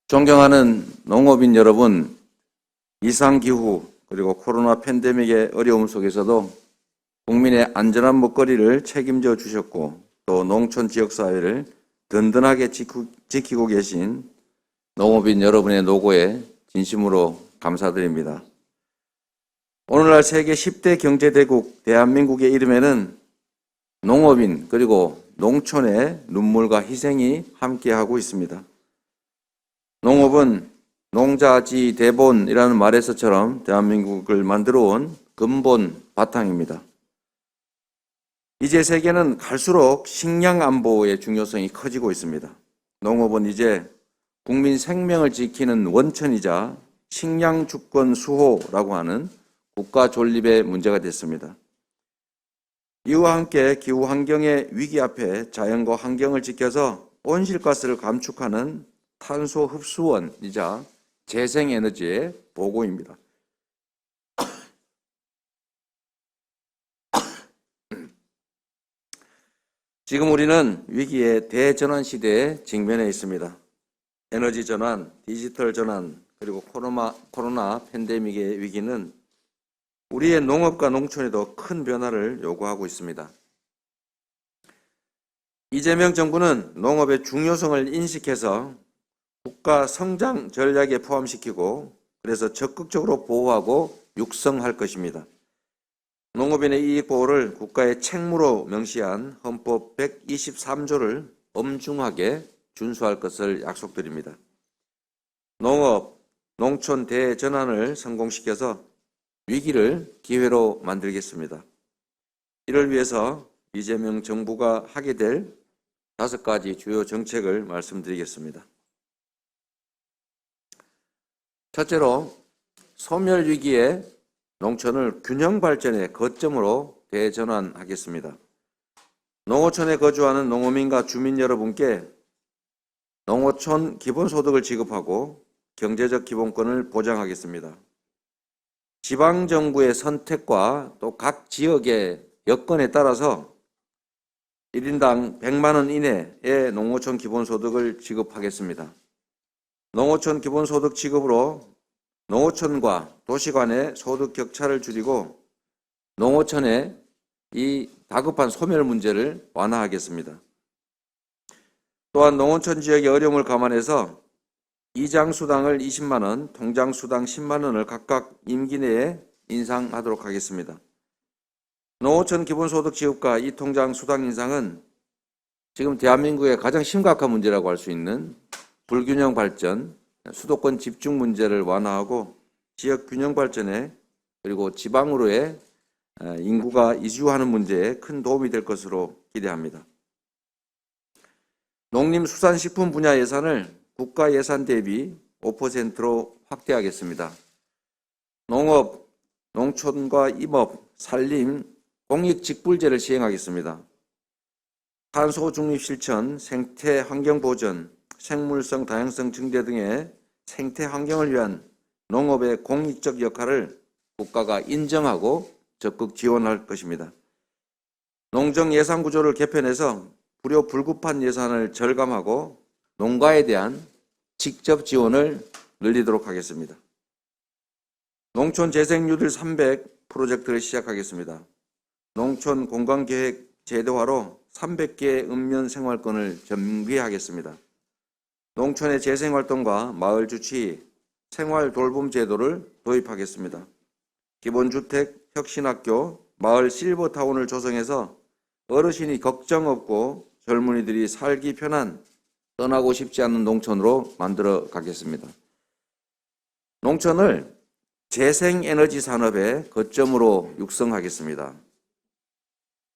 존경하는 농업인 여러분, 이상기후 그리고 코로나 팬데믹의 어려움 속에서도 국민의 안전한 먹거리를 책임져 주셨고 또 농촌 지역사회를 든든하게 지키고 계신 농업인 여러분의 노고에 진심으로 감사드립니다. 오늘날 세계 10대 경제대국 대한민국의 이름에는 농업인 그리고 농촌의 눈물과 희생이 함께하고 있습니다. 농업은 농자지 대본이라는 말에서처럼 대한민국을 만들어 온 근본 바탕입니다. 이제 세계는 갈수록 식량 안보의 중요성이 커지고 있습니다. 농업은 이제 국민 생명을 지키는 원천이자 식량 주권 수호라고 하는 국가 존립의 문제가 됐습니다. 이와 함께 기후 환경의 위기 앞에 자연과 환경을 지켜서 온실가스를 감축하는 탄소 흡수원이자 재생에너지의 보고입니다. 지금 우리는 위기의 대전환 시대에 직면해 있습니다. 에너지 전환, 디지털 전환, 그리고 코로나 팬데믹의 위기는 우리의 농업과 농촌에도 큰 변화를 요구하고 있습니다. 이재명 정부는 농업의 중요성을 인식해서 국가 성장 전략에 포함시키고 그래서 적극적으로 보호하고 육성할 것입니다. 농업인의 이익 보호를 국가의 책무로 명시한 헌법 123조를 엄중하게 준수할 것을 약속드립니다. 농업, 농촌 대전환을 성공시켜서 위기를 기회로 만들겠습니다. 이를 위해서 이재명 정부가 하게 될 5가지 주요 정책을 말씀드리겠습니다. 첫째로 소멸위기에 농촌을 균형발전의 거점으로 대전환하겠습니다. 농어촌에 거주하는 농어민과 주민 여러분께 농어촌 기본소득을 지급하고 경제적 기본권을 보장하겠습니다. 지방정부의 선택과 또 각 지역의 여건에 따라서 1인당 100만 원 이내의 농어촌 기본소득을 지급하겠습니다. 농어촌 기본소득 지급으로 농어촌과 도시 간의 소득 격차를 줄이고 농어촌의 이 다급한 소멸 문제를 완화하겠습니다. 또한 농어촌 지역의 어려움을 감안해서 이장수당을 20만 원, 통장수당 10만 원을 각각 임기 내에 인상하도록 하겠습니다. 농어촌 기본소득 지급과 이 통장수당 인상은 지금 대한민국의 가장 심각한 문제라고 할 수 있는 불균형 발전, 수도권 집중 문제를 완화하고 지역 균형 발전에 그리고 지방으로의 인구가 이주하는 문제에 큰 도움이 될 것으로 기대합니다. 농림수산식품 분야 예산을 국가 예산 대비 5%로 확대하겠습니다. 농업, 농촌과 임업, 산림, 공익직불제를 시행하겠습니다. 탄소 중립 실천, 생태 환경 보전, 생물성 다양성 증대 등의 생태 환경을 위한 농업의 공익적 역할을 국가가 인정하고 적극 지원할 것입니다. 농정 예산 구조를 개편해서 불효불급한 예산을 절감하고 농가에 대한 직접 지원을 늘리도록 하겠습니다. 농촌 재생유들 300 프로젝트를 시작하겠습니다. 농촌 공간계획 제도화로 300개의 읍면 생활권을 정비하겠습니다. 농촌의 재생활동과 마을주치, 생활돌봄 제도를 도입하겠습니다. 기본주택, 혁신학교, 마을 실버타운을 조성해서 어르신이 걱정 없고 젊은이들이 살기 편한 떠나고 싶지 않은 농촌으로 만들어 가겠습니다. 농촌을 재생에너지 산업의 거점으로 육성하겠습니다.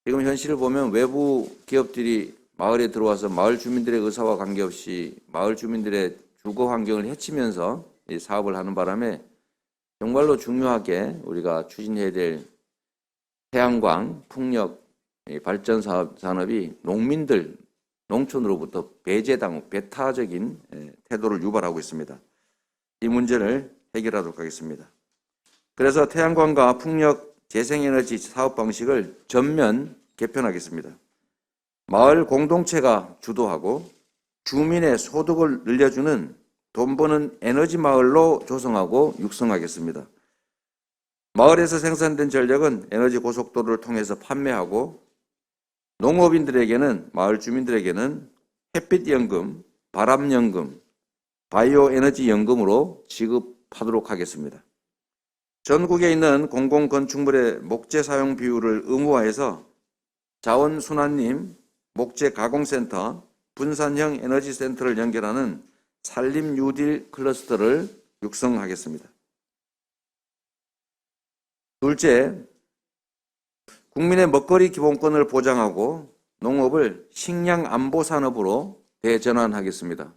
지금 현실을 보면 외부 기업들이 마을에 들어와서 마을 주민들의 의사와 관계없이 마을 주민들의 주거 환경을 해치면서 이 사업을 하는 바람에 정말로 중요하게 우리가 추진해야 될 태양광, 풍력 발전 산업이 농민들, 농촌으로부터 배타적인 태도를 유발하고 있습니다. 이 문제를 해결하도록 하겠습니다. 그래서 태양광과 풍력, 재생에너지 사업 방식을 전면 개편하겠습니다. 마을 공동체가 주도하고 주민의 소득을 늘려주는 돈 버는 에너지 마을로 조성하고 육성하겠습니다. 마을에서 생산된 전력은 에너지 고속도로를 통해서 판매하고 농업인들에게는, 마을 주민들에게는 햇빛연금, 바람연금, 바이오에너지연금으로 지급하도록 하겠습니다. 전국에 있는 공공건축물의 목재 사용 비율을 의무화해서 자원순환림, 목재 가공센터, 분산형 에너지센터를 연결하는 산림 뉴딜 클러스터를 육성하겠습니다. 둘째, 국민의 먹거리 기본권을 보장하고 농업을 식량 안보 산업으로 대전환하겠습니다.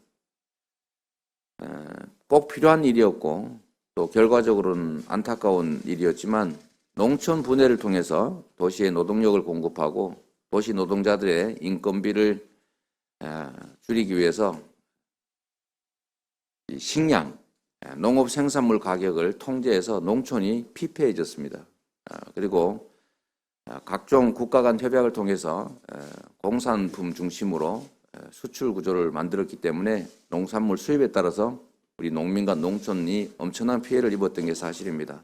꼭 필요한 일이었고 또 결과적으로는 안타까운 일이었지만 농촌 분해를 통해서 도시의 노동력을 공급하고 도시 노동자들의 인건비를 줄이기 위해서 식량, 농업 생산물 가격을 통제해서 농촌이 피폐해졌습니다. 그리고 각종 국가 간 협약을 통해서 공산품 중심으로 수출 구조를 만들었기 때문에 농산물 수입에 따라서 우리 농민과 농촌이 엄청난 피해를 입었던 게 사실입니다.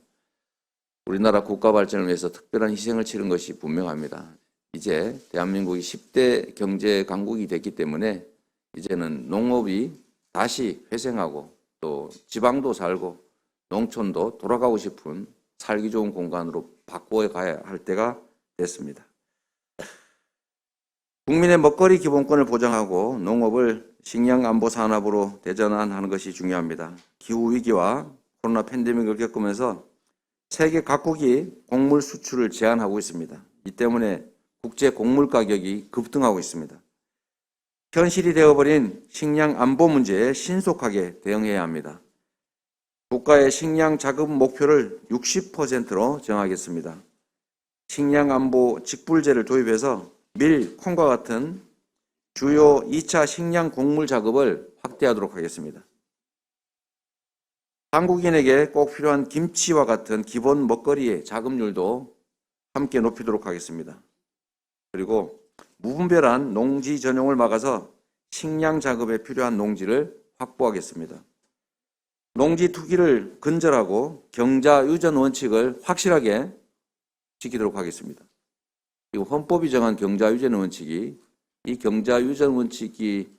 우리나라 국가 발전을 위해서 특별한 희생을 치른 것이 분명합니다. 이제 대한민국이 10대 경제 강국이 됐기 때문에 이제는 농업이 다시 회생하고 또 지방도 살고 농촌도 돌아가고 싶은 살기 좋은 공간으로 바꿔가야 할 때가 됐습니다. 국민의 먹거리 기본권을 보장하고 농업을 식량 안보 산업으로 대전환하는 것이 중요합니다. 기후위기와 코로나 팬데믹을 겪으면서 세계 각국이 곡물 수출을 제한하고 있습니다. 이 때문에 국제 곡물 가격이 급등하고 있습니다. 현실이 되어버린 식량 안보 문제에 신속하게 대응해야 합니다. 국가의 식량 자급 목표를 60%로 정하겠습니다. 식량 안보 직불제를 도입해서 밀, 콩과 같은 주요 2차 식량 곡물 자급을 확대하도록 하겠습니다. 한국인에게 꼭 필요한 김치와 같은 기본 먹거리의 자급률도 함께 높이도록 하겠습니다. 그리고 무분별한 농지 전용을 막아서 식량 작업에 필요한 농지를 확보하겠습니다. 농지 투기를 근절하고 경자 유전 원칙을 확실하게 지키도록 하겠습니다. 그리고 헌법이 정한 경자 유전 원칙이 이 경자 유전 원칙이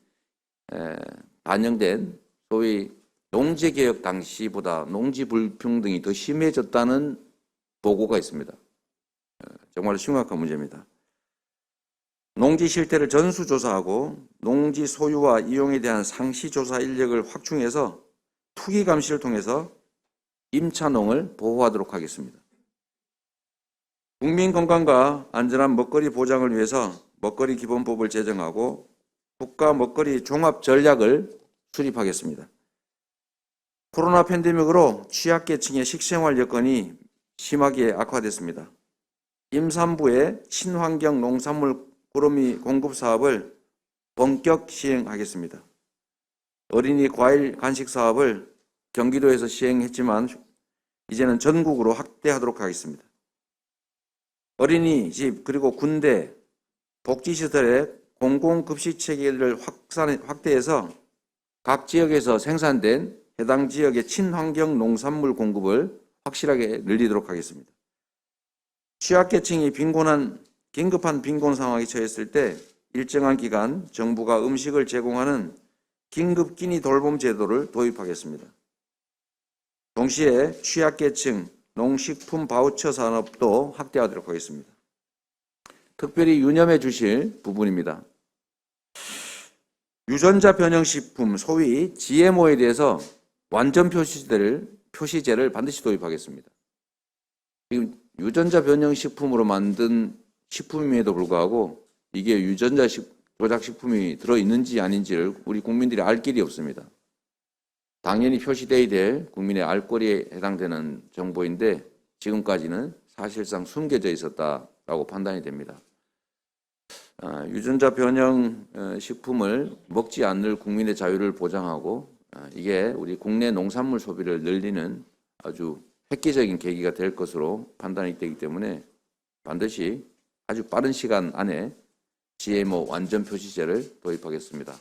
반영된 소위 농지개혁 당시보다 농지 불평등이 더 심해졌다는 보고가 있습니다. 정말 심각한 문제입니다. 농지 실태를 전수조사하고 농지 소유와 이용에 대한 상시조사 인력을 확충해서 투기 감시를 통해서 임차농을 보호하도록 하겠습니다. 국민 건강과 안전한 먹거리 보장을 위해서 먹거리 기본법을 제정하고 국가 먹거리 종합 전략을 수립하겠습니다. 코로나 팬데믹으로 취약계층의 식생활 여건이 심하게 악화됐습니다. 임산부의 친환경 농산물 꾸러미 공급 사업을 본격 시행하겠습니다. 어린이 과일 간식 사업을 경기도에서 시행했지만 이제는 전국으로 확대하도록 하겠습니다. 어린이집 그리고 군대, 복지시설의 공공급식 체계를 확대해서 각 지역에서 생산된 해당 지역의 친환경 농산물 공급을 확실하게 늘리도록 하겠습니다. 취약계층이 긴급한 빈곤 상황에 처했을 때 일정한 기간 정부가 음식을 제공하는 긴급기니 돌봄 제도를 도입하겠습니다. 동시에 취약계층 농식품 바우처 산업도 확대하도록 하겠습니다. 특별히 유념해 주실 부분입니다. 유전자 변형식품 소위 GMO에 대해서 완전 표시제를 반드시 도입하겠습니다. 지금 유전자 변형식품으로 만든 식품임에도 불구하고 이게 유전자 조작식품이 들어있는지 아닌지를 우리 국민들이 알 길이 없습니다. 당연히 표시되어야 될 국민의 알 권리에 해당되는 정보인데 지금까지는 사실상 숨겨져 있었다라고 판단이 됩니다. 유전자 변형 식품을 먹지 않을 국민의 자유를 보장하고 이게 우리 국내 농산물 소비를 늘리는 아주 획기적인 계기가 될 것으로 판단이 되기 때문에 반드시 아주 빠른 시간 안에 GMO 완전 표시제를 도입하겠습니다.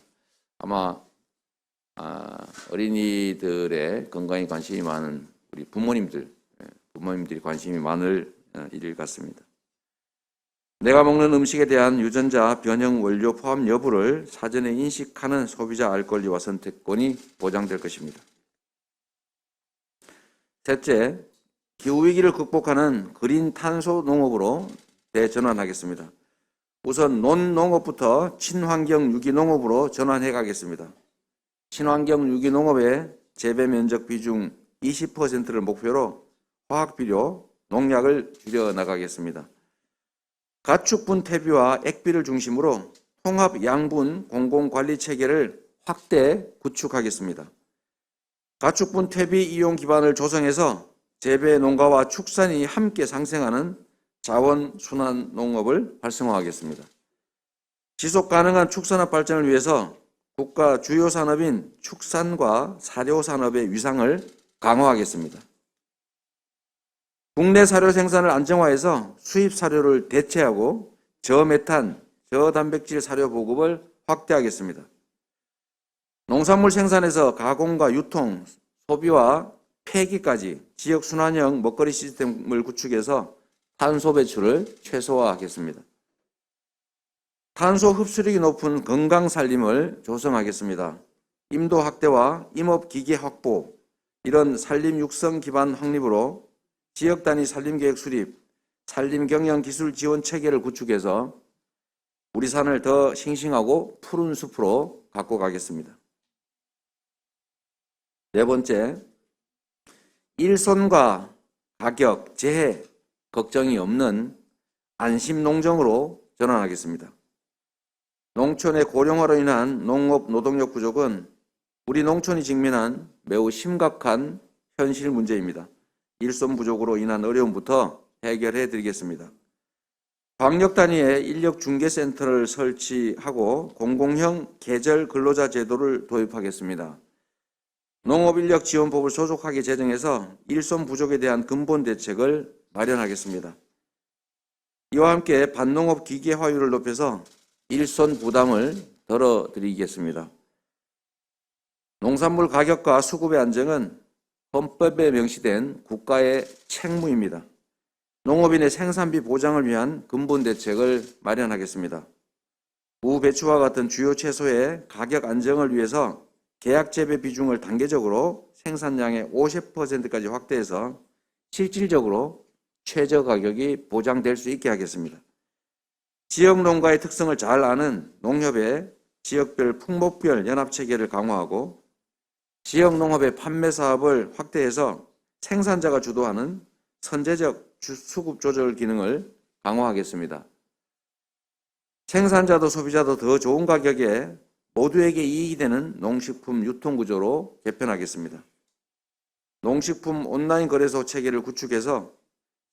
아마 어린이들의 건강에 관심이 많은 우리 부모님들이 관심이 많을 일 같습니다. 내가 먹는 음식에 대한 유전자 변형 원료 포함 여부를 사전에 인식하는 소비자 알 권리와 선택권이 보장될 것입니다. 셋째, 기후위기를 극복하는 그린 탄소 농업으로 대전환하겠습니다. 우선 논농업부터 친환경 유기농업으로 전환해 가겠습니다. 친환경 유기농업의 재배 면적 비중 20%를 목표로 화학비료, 농약을 줄여 나가겠습니다. 가축분 퇴비와 액비를 중심으로 통합 양분 공공관리 체계를 확대 구축하겠습니다. 가축분 퇴비 이용 기반을 조성해서 재배 농가와 축산이 함께 상생하는 자원순환 농업을 활성화하겠습니다. 지속가능한 축산업 발전을 위해서 국가 주요 산업인 축산과 사료산업의 위상을 강화하겠습니다. 국내 사료 생산을 안정화해서 수입 사료를 대체하고 저메탄, 저단백질 사료 보급을 확대하겠습니다. 농산물 생산에서 가공과 유통, 소비와 폐기까지 지역 순환형 먹거리 시스템을 구축해서 탄소 배출을 최소화하겠습니다. 탄소 흡수력이 높은 건강 살림을 조성하겠습니다. 임도 확대와 임업 기계 확보, 이런 산림 육성 기반 확립으로 지역 단위 산림계획 수립, 산림 경영 기술 지원 체계를 구축해서 우리 산을 더 싱싱하고 푸른 숲으로 갖고 가겠습니다. 네 번째, 일손과 가격, 재해 걱정이 없는 안심 농정으로 전환하겠습니다. 농촌의 고령화로 인한 농업 노동력 부족은 우리 농촌이 직면한 매우 심각한 현실 문제입니다. 일손 부족으로 인한 어려움부터 해결해 드리겠습니다. 광역 단위의 인력 중개센터를 설치하고 공공형 계절 근로자 제도를 도입하겠습니다. 농업인력 지원법을 소속하게 제정해서 일손 부족에 대한 근본 대책을 마련하겠습니다. 이와 함께 반농업 기계화율을 높여서 일손 부담을 덜어드리겠습니다. 농산물 가격과 수급의 안정은 헌법에 명시된 국가의 책무입니다. 농업인의 생산비 보장을 위한 근본 대책을 마련하겠습니다. 무배추와 같은 주요 채소의 가격 안정을 위해서 계약 재배 비중을 단계적으로 생산량의 50%까지 확대해서 실질적으로 최저 가격이 보장될 수 있게 하겠습니다. 지역 농가의 특성을 잘 아는 농협의 지역별 품목별 연합체계를 강화하고 지역 농업의 판매 사업을 확대해서 생산자가 주도하는 선제적 수급 조절 기능을 강화하겠습니다. 생산자도 소비자도 더 좋은 가격에 모두에게 이익이 되는 농식품 유통구조로 개편하겠습니다. 농식품 온라인 거래소 체계를 구축해서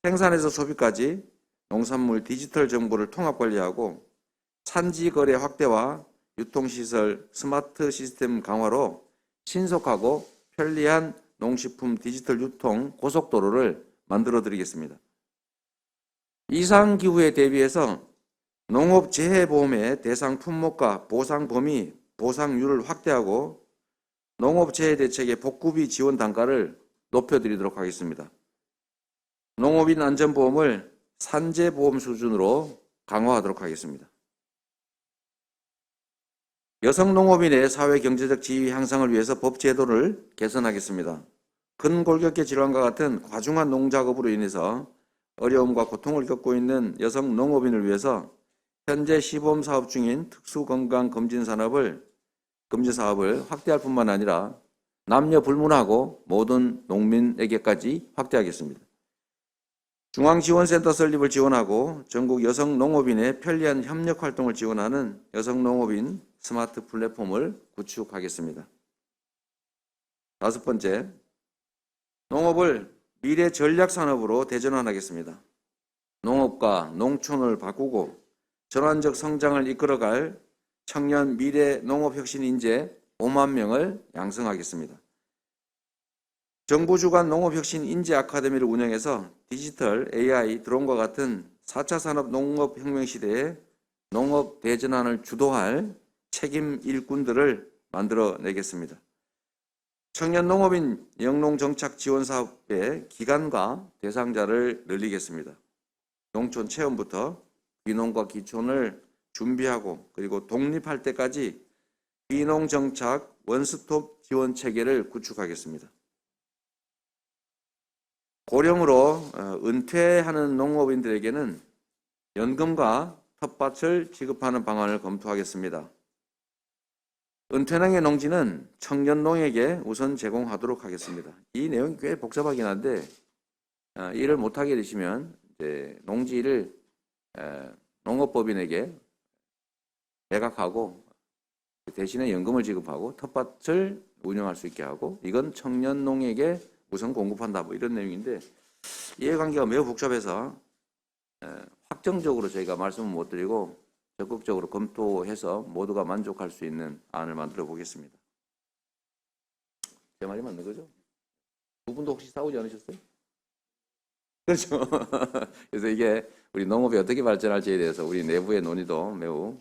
생산에서 소비까지 농산물 디지털 정보를 통합 관리하고 산지 거래 확대와 유통시설 스마트 시스템 강화로 신속하고 편리한 농식품 디지털 유통 고속도로를 만들어 드리겠습니다. 이상기후에 대비해서 농업재해보험의 대상 품목과 보상 범위, 보상률을 확대하고 농업재해대책의 복구비 지원 단가를 높여드리도록 하겠습니다. 농업인 안전보험을 산재보험 수준으로 강화하도록 하겠습니다. 여성 농업인의 사회경제적 지위 향상을 위해서 법제도를 개선하겠습니다. 근골격계 질환과 같은 과중한 농작업으로 인해서 어려움과 고통을 겪고 있는 여성 농업인을 위해서 현재 시범 사업 중인 특수건강검진 사업을 확대할 뿐만 아니라 남녀 불문하고 모든 농민에게까지 확대하겠습니다. 중앙지원센터 설립을 지원하고 전국 여성 농업인의 편리한 협력 활동을 지원하는 여성 농업인 스마트 플랫폼을 구축하겠습니다. 다섯 번째, 농업을 미래 전략 산업으로 대전환하겠습니다. 농업과 농촌을 바꾸고 전환적 성장을 이끌어갈 청년 미래 농업 혁신 인재 5만 명을 양성하겠습니다. 정부 주관 농업혁신 인재 아카데미를 운영해서 디지털, AI, 드론과 같은 4차 산업 농업혁명 시대에 농업 대전환을 주도할 책임 일꾼들을 만들어내겠습니다. 청년 농업인 영농정착 지원 사업의 기간과 대상자를 늘리겠습니다. 농촌 체험부터 귀농과 기촌을 준비하고 그리고 독립할 때까지 귀농정착 원스톱 지원 체계를 구축하겠습니다. 고령으로 은퇴하는 농업인들에게는 연금과 텃밭을 지급하는 방안을 검토하겠습니다. 은퇴형의 농지는 청년 농에게 우선 제공하도록 하겠습니다. 이 내용이 꽤 복잡하긴 한데 이를 못하게 되시면 이제 농지를 농업법인에게 매각하고 대신에 연금을 지급하고 텃밭을 운영할 수 있게 하고 이건 청년 농에게 우선 공급한다 뭐 이런 내용인데 이해관계가 매우 복잡해서 확정적으로 저희가 말씀을 못 드리고 적극적으로 검토해서 모두가 만족할 수 있는 안을 만들어 보겠습니다. 제 말이 맞는 거죠? 두 분도 혹시 싸우지 않으셨어요? 그렇죠. 그래서 이게 우리 농업이 어떻게 발전할지에 대해서 우리 내부의 논의도 매우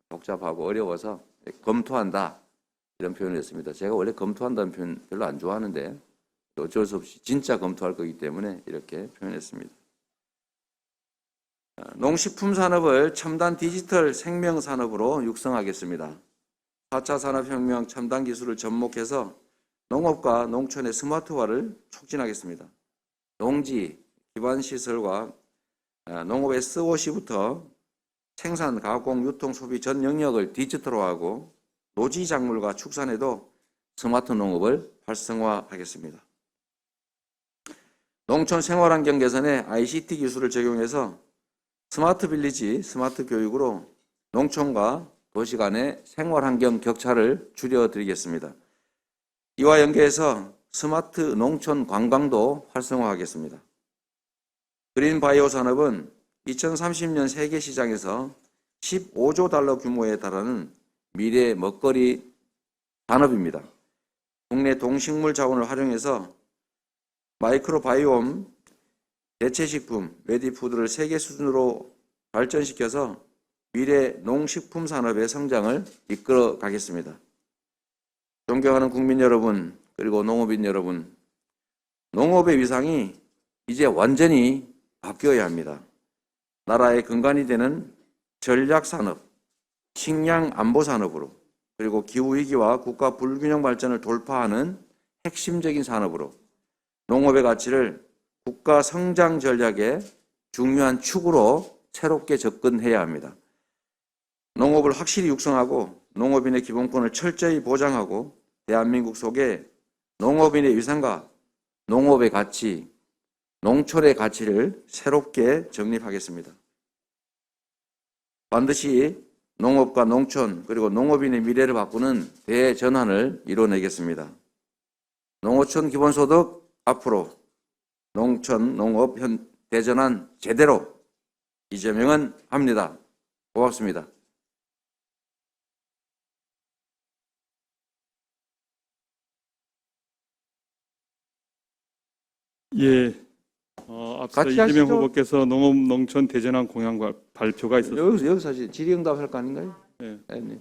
복잡하고 어려워서 검토한다 이런 표현을 했습니다. 제가 원래 검토한다는 표현 별로 안 좋아하는데 어쩔 수 없이 진짜 검토할 거기 때문에 이렇게 표현했습니다. 농식품 산업을 첨단 디지털 생명 산업으로 육성하겠습니다. 4차 산업혁명 첨단 기술을 접목해서 농업과 농촌의 스마트화를 촉진하겠습니다. 농지, 기반시설과 농업 SOC부터 생산, 가공, 유통, 소비 전 영역을 디지털화하고 노지 작물과 축산에도 스마트 농업을 활성화하겠습니다. 농촌 생활환경 개선에 ICT 기술을 적용해서 스마트 빌리지, 스마트 교육으로 농촌과 도시 간의 생활환경 격차를 줄여드리겠습니다. 이와 연계해서 스마트 농촌 관광도 활성화하겠습니다. 그린 바이오 산업은 2030년 세계 시장에서 15조 달러 규모에 달하는 미래 먹거리 산업입니다. 국내 동식물 자원을 활용해서 마이크로바이옴, 대체식품, 메디푸드를 세계 수준으로 발전시켜서 미래 농식품 산업의 성장을 이끌어 가겠습니다. 존경하는 국민 여러분, 그리고 농업인 여러분, 농업의 위상이 이제 완전히 바뀌어야 합니다. 나라의 근간이 되는 전략산업, 식량 안보 산업으로 그리고 기후위기와 국가 불균형 발전을 돌파하는 핵심적인 산업으로 농업의 가치를 국가 성장 전략의 중요한 축으로 새롭게 접근해야 합니다. 농업을 확실히 육성하고 농업인의 기본권을 철저히 보장하고 대한민국 속에 농업인의 위상과 농업의 가치, 농촌의 가치를 새롭게 정립하겠습니다. 반드시 농업과 농촌 그리고 농업인의 미래를 바꾸는 대전환을 이뤄내겠습니다. 농어촌 기본소득 앞으로 농촌 농업 대전환 제대로 이재명은 합니다. 고맙습니다. 예, 앞서 이재명 후보께서 농업 농촌 대전환 공약과 발표가 있었습니다. 여기서 사실 질의응답 할 거 아닌가요? 네. 네.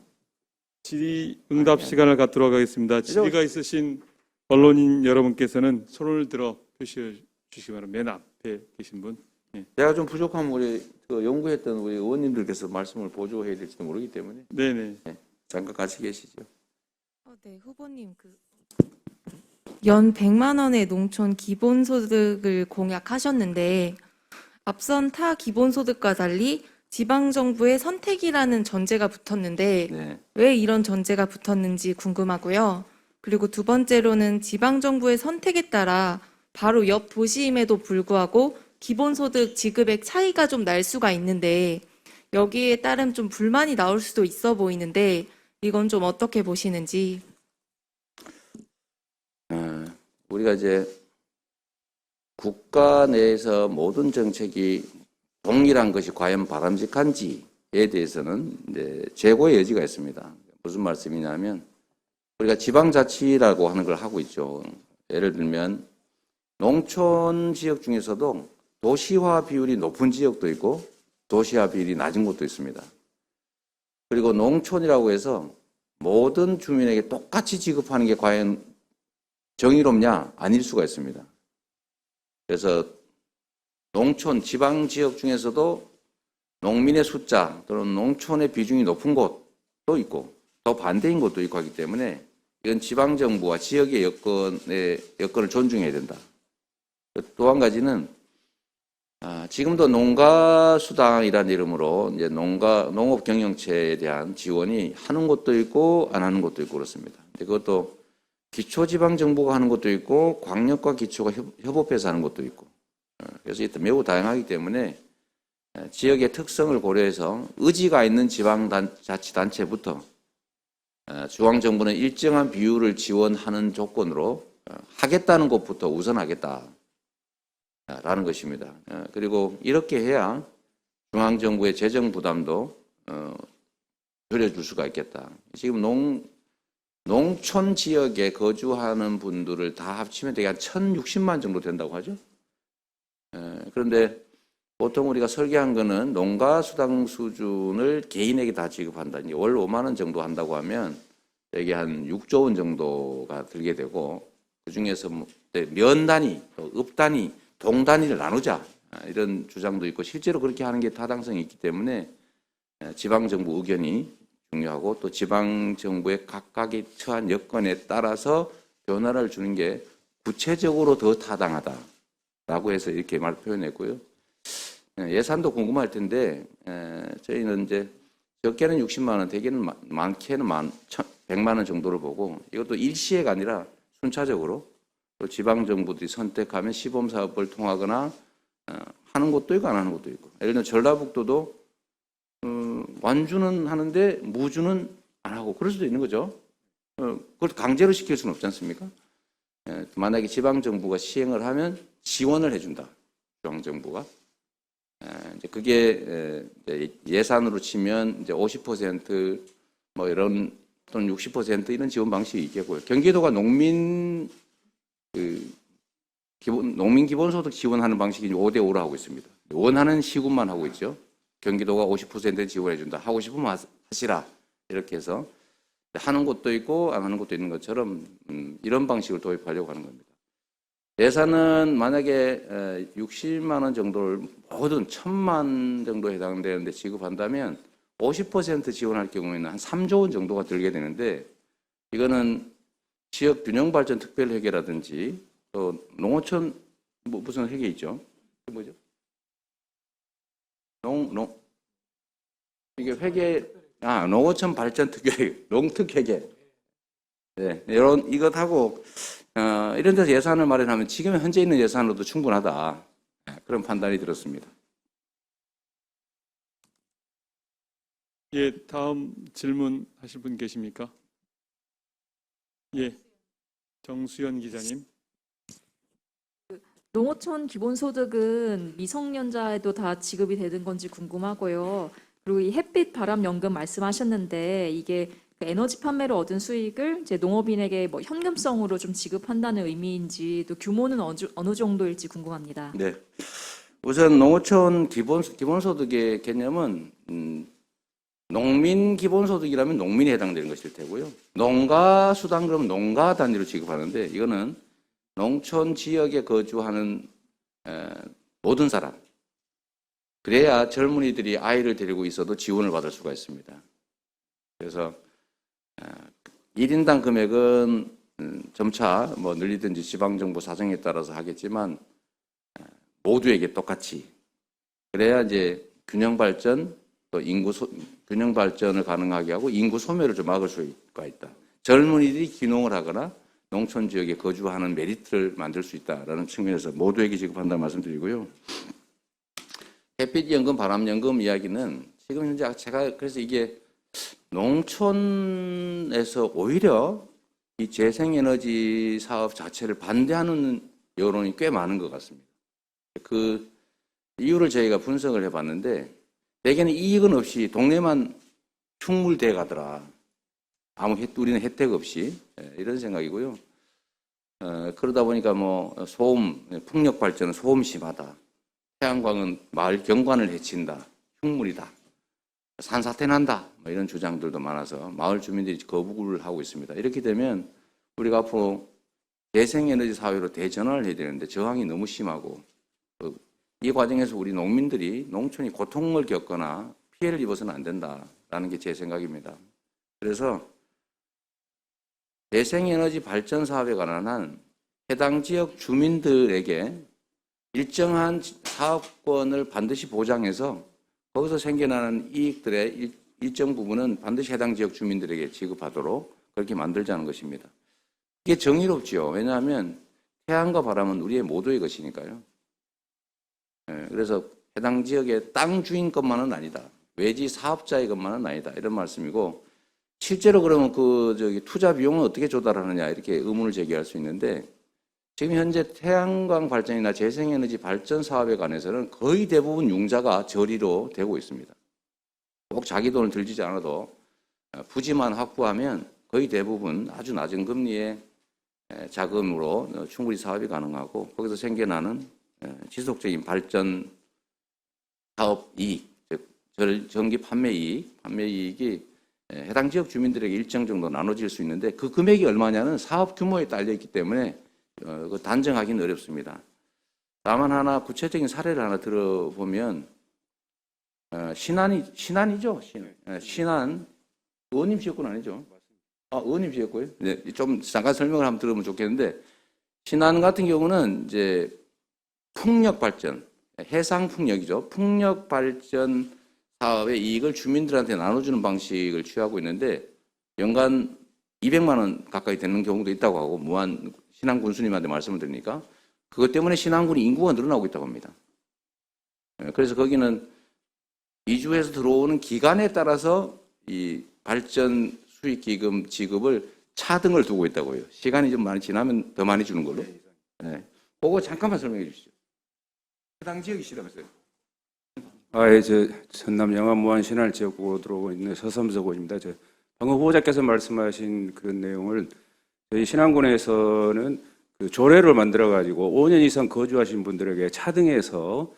질의응답 시간을 갖도록 하겠습니다. 질의가 있으신 언론인 여러분께서는 손을 들어 표시해 주시기 바랍니다. 맨 앞에 계신 분. 예. 제가 좀 부족하면 우리 연구했던 우리 의원님들께서 말씀을 보조해야 될지도 모르기 때문에. 네네. 네, 잠깐 같이 계시죠. 네, 후보님 연 100만 원의 농촌 기본소득을 공약하셨는데 앞선 타 기본소득과 달리 지방정부의 선택이라는 전제가 붙었는데 네. 왜 이런 전제가 붙었는지 궁금하고요. 그리고 두 번째로는 지방정부의 선택에 따라 바로 옆 도시임에도 불구하고 기본소득 지급액 차이가 좀 날 수가 있는데 여기에 따른 좀 불만이 나올 수도 있어 보이는데 이건 좀 어떻게 보시는지. 우리가 이제 국가 내에서 모든 정책이 동일한 것이 과연 바람직한지에 대해서는 이제 재고의 여지가 있습니다. 무슨 말씀이냐면 우리가 지방자치라고 하는 걸 하고 있죠. 예를 들면 농촌 지역 중에서도 도시화 비율이 높은 지역도 있고 도시화 비율이 낮은 곳도 있습니다. 그리고 농촌이라고 해서 모든 주민에게 똑같이 지급하는 게 과연 정의롭냐? 아닐 수가 있습니다. 그래서 농촌, 지방 지역 중에서도 농민의 숫자 또는 농촌의 비중이 높은 곳도 있고 또 반대인 곳도 있고 하기 때문에 이건 지방정부와 지역의 여건을 존중해야 된다. 또 한 가지는 지금도 농가수당이라는 이름으로 이제 농업경영체에 대한 지원이 하는 곳도 있고 안 하는 곳도 있고 그렇습니다. 그것도 기초지방정부가 하는 것도 있고 광역과 기초가 협업해서 하는 것도 있고 그래서 이때 매우 다양하기 때문에 지역의 특성을 고려해서 의지가 있는 지방자치단체부터 중앙정부는 일정한 비율을 지원하는 조건으로 하겠다는 것부터 우선하겠다라는 것입니다. 그리고 이렇게 해야 중앙정부의 재정 부담도 줄여줄 수가 있겠다. 지금 농촌 지역에 거주하는 분들을 다 합치면 되게 한 1,060만 정도 된다고 하죠. 그런데 보통 우리가 설계한 거는 농가수당 수준을 개인에게 다 지급한다. 월 5만 원 정도 한다고 하면 여기 한 6조 원 정도가 들게 되고 그중에서 면 단위, 읍 단위, 동 단위를 나누자 이런 주장도 있고 실제로 그렇게 하는 게 타당성이 있기 때문에 지방정부 의견이 중요하고 또 지방정부의 각각이 처한 여건에 따라서 변화를 주는 게 구체적으로 더 타당하다라고 해서 이렇게 말 표현했고요. 예산도 궁금할 텐데 저희는 이제 적게는 60만 원, 대개는 많게는 100만 원 정도를 보고 이것도 일시해가 아니라 순차적으로 또 지방정부들이 선택하면 시범사업을 통하거나 하는 것도 있고 안 하는 것도 있고 예를 들면 전라북도도 완주는 하는데 무주는 안 하고 그럴 수도 있는 거죠. 그걸 강제로 시킬 수는 없지 않습니까? 만약에 지방정부가 시행을 하면 지원을 해준다. 중앙정부가. 이제 그게 예산으로 치면 이제 50% 뭐 이런 또는 60% 이런 지원 방식이 있겠고요. 경기도가 농민 기본소득 지원하는 방식이 5대5로 하고 있습니다. 원하는 시군만 하고 있죠. 경기도가 50% 지원해준다. 하고 싶으면 하시라. 이렇게 해서 하는 곳도 있고 안 하는 곳도 있는 것처럼 이런 방식을 도입하려고 하는 겁니다. 예산은 만약에 60만 원 정도를 모든 1,000만 정도에 해당되는데 지급한다면 50% 지원할 경우에는 한 3조 원 정도가 들게 되는데 이거는 지역 균형 발전 특별 회계라든지 또 농어촌 무슨 회계 있죠? 그게 뭐죠? 이게 회계 농어촌 발전 특별 농특 회계. 네, 이런 이것하고 이런 데서 예산을 마련하면 지금 현재 있는 예산으로도 충분하다. 그런 판단이 들었습니다. 예, 다음 질문 하실 분 계십니까? 예, 정수연 기자님. 농어촌 기본소득은 미성년자에도 다 지급이 되는 건지 궁금하고요. 그리고 이 햇빛 바람 연금 말씀하셨는데 이게 그 에너지 판매로 얻은 수익을 이제 농업인에게 뭐 현금성으로 좀 지급한다는 의미인지 또 규모는 어느 정도일지 궁금합니다. 네. 우선 농어촌 기본소득의 개념은 농민 기본소득이라면 농민에 해당되는 것일 테고요. 농가수당 그러면 농가 단위로 지급하는데 이거는 농촌 지역에 거주하는 모든 사람. 그래야 젊은이들이 아이를 데리고 있어도 지원을 받을 수가 있습니다. 그래서 1인당 금액은 점차 뭐 늘리든지 지방정부 사정에 따라서 하겠지만 모두에게 똑같이 그래야 이제 균형 발전 또 균형 발전을 가능하게 하고 인구 소멸을 좀 막을 수가 있다. 젊은이들이 귀농을 하거나 농촌 지역에 거주하는 메리트를 만들 수 있다라는 측면에서 모두에게 지급한다는 말씀드리고요. 햇빛연금, 바람연금 이야기는 지금 현재 제가 그래서 이게 농촌에서 오히려 이 재생에너지 사업 자체를 반대하는 여론이 꽤 많은 것 같습니다. 그 이유를 저희가 분석을 해봤는데 대개는 이익은 없이 동네만 충물돼 가더라. 우리는 혜택 없이 이런 생각이고요. 그러다 보니까 뭐 소음, 풍력 발전은 소음 심하다. 태양광은 마을 경관을 해친다. 흉물이다. 산사태 난다. 뭐 이런 주장들도 많아서 마을 주민들이 거부를 하고 있습니다. 이렇게 되면 우리가 앞으로 재생에너지 사회로 대전환을 해야 되는데 저항이 너무 심하고 이 과정에서 우리 농민들이 농촌이 고통을 겪거나 피해를 입어서는 안 된다라는 게 제 생각입니다. 그래서 재생에너지 발전 사업에 관한 한 해당 지역 주민들에게 일정한 사업권을 반드시 보장해서 거기서 생겨나는 이익들의 일정 부분은 반드시 해당 지역 주민들에게 지급하도록 그렇게 만들자는 것입니다. 이게 정의롭지요. 왜냐하면 태양과 바람은 우리의 모두의 것이니까요. 그래서 해당 지역의 땅 주인 것만은 아니다. 외지 사업자의 것만은 아니다. 이런 말씀이고 실제로 그러면 투자 비용은 어떻게 조달하느냐 이렇게 의문을 제기할 수 있는데 지금 현재 태양광 발전이나 재생에너지 발전 사업에 관해서는 거의 대부분 융자가 저리로 되고 있습니다. 꼭 자기 돈을 들이지 않아도 부지만 확보하면 거의 대부분 아주 낮은 금리의 자금으로 충분히 사업이 가능하고 거기서 생겨나는 지속적인 발전 사업 이익, 즉 전기 판매 이익이 해당 지역 주민들에게 일정 정도 나눠질 수 있는데 그 금액이 얼마냐는 사업 규모에 딸려 있기 때문에 단정하기는 어렵습니다. 다만 하나 구체적인 사례를 하나 들어보면 신안이죠. 신안 의원님 지역군 아니죠? 의원님 지역구요? 네, 좀 잠깐 설명을 한번 들으면 좋겠는데 신안 같은 경우는 이제 풍력 발전, 해상 풍력이죠. 풍력 발전 사업의 이익을 주민들한테 나눠주는 방식을 취하고 있는데 연간 200만 원 가까이 되는 경우도 있다고 하고 무한 신안 군수님한테 말씀을 드리니까 그것 때문에 신안군이 인구가 늘어나고 있다고 합니다. 그래서 거기는 이주에서 들어오는 기간에 따라서 이 발전 수익 기금 지급을 차등을 두고 있다고요. 시간이 좀 많이 지나면 더 많이 주는 걸로. 네. 그거 잠깐만 설명해 주시죠. 해당 지역이시라면서요? 전남 영암 무안 신안 지역구로 들어오고 있는 서섬서고입니다. 방금 후보자께서 말씀하신 그런 내용을 저희 신안군에서는 그 조례를 만들어 가지고 5년 이상 거주하신 분들에게 차등해서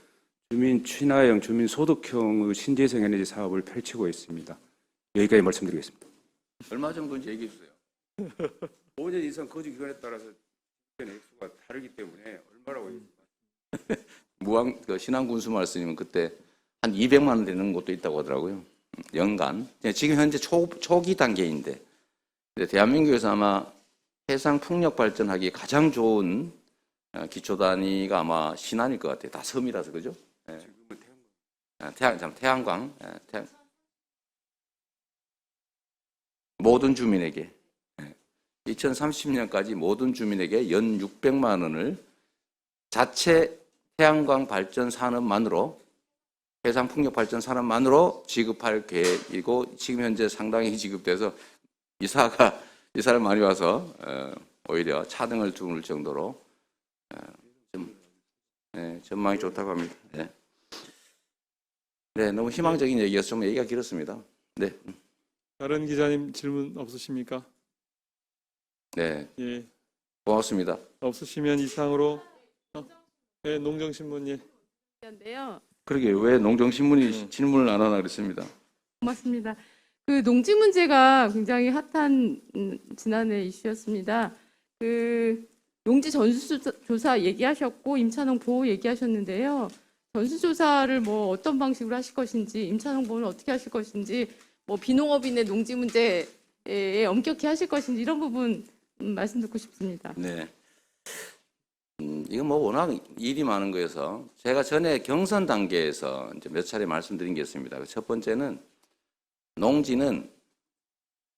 주민 친화형, 주민 소득형의 신재생 에너지 사업을 펼치고 있습니다. 여기까지 말씀드리겠습니다. 얼마 정도인지 얘기해 주세요. 5년 이상 거주 기간에 따라서 액수가 다르기 때문에 얼마라고 신안 군수 말씀이면 그때 한 200만 원 되는 곳도 있다고 하더라고요. 연간. 지금 현재 초기 단계인데 대한민국에서 아마 해상 풍력 발전하기에 가장 좋은 기초 단위가 아마 신안일 것 같아요. 다 섬이라서 그죠? 태양광. 모든 주민에게 2030년까지 모든 주민에게 연 600만 원을 자체 태양광 발전 산업만으로 해상 풍력 발전 산업만으로 지급할 계획이고 지금 현재 상당히 지급돼서 이사를 많이 와서 오히려 차등을 두는 정도로 전망이 좋다고 합니다. 네, 너무 희망적인 얘기여서 좀 얘기가 길었습니다. 네. 다른 기자님 질문 없으십니까? 네. 예. 고맙습니다. 없으시면 이상으로 네, 농정신문 예. 인데요. 그러게 왜 농정신문이 질문을 안 하나 그랬습니다. 고맙습니다. 그 농지 문제가 굉장히 핫한 지난해 이슈였습니다. 그 농지 전수조사 얘기하셨고 임차농 보호 얘기하셨는데요. 전수조사를 뭐 어떤 방식으로 하실 것인지, 임차농 보호는 어떻게 하실 것인지, 뭐 비농업인의 농지 문제에 엄격히 하실 것인지 이런 부분 말씀 듣고 싶습니다. 네. 이건 뭐 워낙 일이 많은 거여서 제가 전에 경선 단계에서 이제 몇 차례 말씀드린 게 있습니다. 첫 번째는 농지는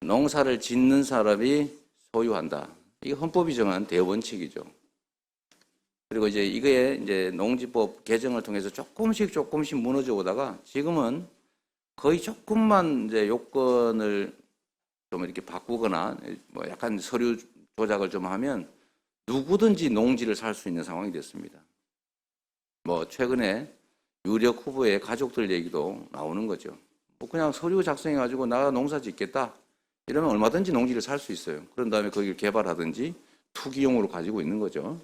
농사를 짓는 사람이 소유한다. 이게 헌법이 정한 대원칙이죠. 그리고 이거에 이제 농지법 개정을 통해서 조금씩 무너져 오다가 지금은 거의 조금만 이제 요건을 좀 이렇게 바꾸거나 뭐 약간 서류 조작을 좀 하면 누구든지 농지를 살 수 있는 상황이 됐습니다. 뭐 최근에 유력 후보의 가족들 얘기도 나오는 거죠. 뭐 그냥 서류 작성해가지고 나 농사 짓겠다 이러면 얼마든지 농지를 살 수 있어요. 그런 다음에 거기를 개발하든지 투기용으로 가지고 있는 거죠.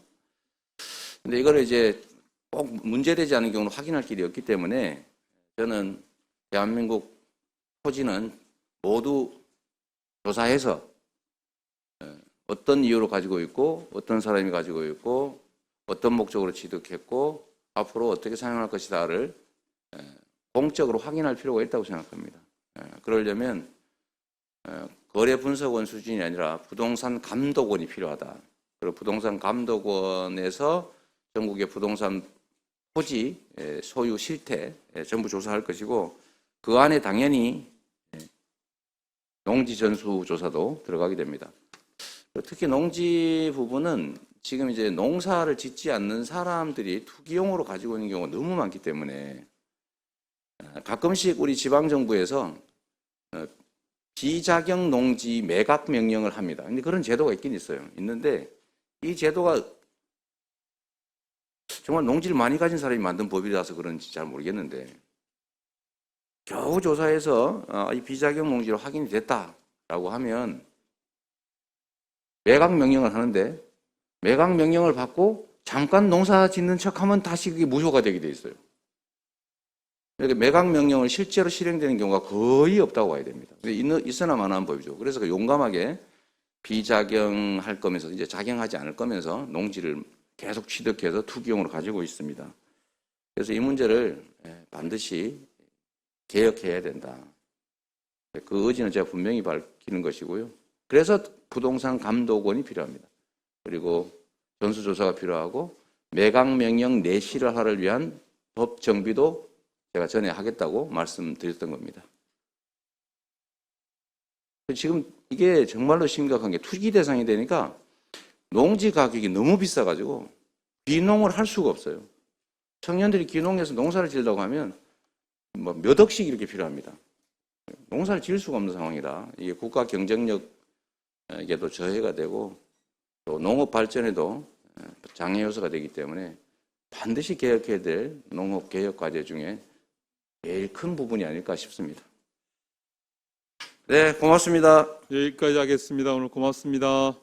근데 이거를 이제 꼭 문제되지 않은 경우는 확인할 길이 없기 때문에 저는 대한민국 토지는 모두 조사해서 어떤 이유로 가지고 있고 어떤 사람이 가지고 있고 어떤 목적으로 취득했고 앞으로 어떻게 사용할 것이다를 공적으로 확인할 필요가 있다고 생각합니다. 그러려면 거래분석원 수준이 아니라 부동산 감독원이 필요하다. 그리고 부동산 감독원에서 전국의 부동산 토지 소유 실태 전부 조사할 것이고 그 안에 당연히 농지 전수 조사도 들어가게 됩니다. 특히 농지 부분은 지금 이제 농사를 짓지 않는 사람들이 투기용으로 가지고 있는 경우가 너무 많기 때문에 가끔씩 우리 지방정부에서 비자격 농지 매각 명령을 합니다. 근데 그런 제도가 있긴 있어요. 있는데 이 제도가 정말 농지를 많이 가진 사람이 만든 법이라서 그런지 잘 모르겠는데 겨우 조사해서 이 비자격 농지로 확인이 됐다라고 하면 매각 명령을 하는데 매각 명령을 받고 잠깐 농사 짓는 척하면 다시 그게 무효가 되게 돼 있어요. 이렇게 매각 명령을 실제로 실행되는 경우가 거의 없다고 봐야 됩니다. 있으나 마나한 법이죠. 그래서 용감하게 비자경할 거면서 이제 자경하지 않을 거면서 농지를 계속 취득해서 투기용으로 가지고 있습니다. 그래서 이 문제를 반드시 개혁해야 된다. 그 의지는 제가 분명히 밝히는 것이고요. 그래서 부동산 감독원이 필요합니다. 그리고 전수조사가 필요하고 매각 명령 내실화를 위한 법 정비도 제가 전에 하겠다고 말씀드렸던 겁니다. 지금 이게 정말로 심각한 게 투기 대상이 되니까 농지 가격이 너무 비싸가지고 귀농을 할 수가 없어요. 청년들이 귀농해서 농사를 지으려고 하면 뭐 몇 억씩 이렇게 필요합니다. 농사를 지을 수가 없는 상황이라 이게 국가 경쟁력에도 저해가 되고 또 농업 발전에도 장애 요소가 되기 때문에 반드시 개혁해야 될 농업 개혁 과제 중에 제일 큰 부분이 아닐까 싶습니다. 네, 고맙습니다. 여기까지 하겠습니다. 오늘 고맙습니다.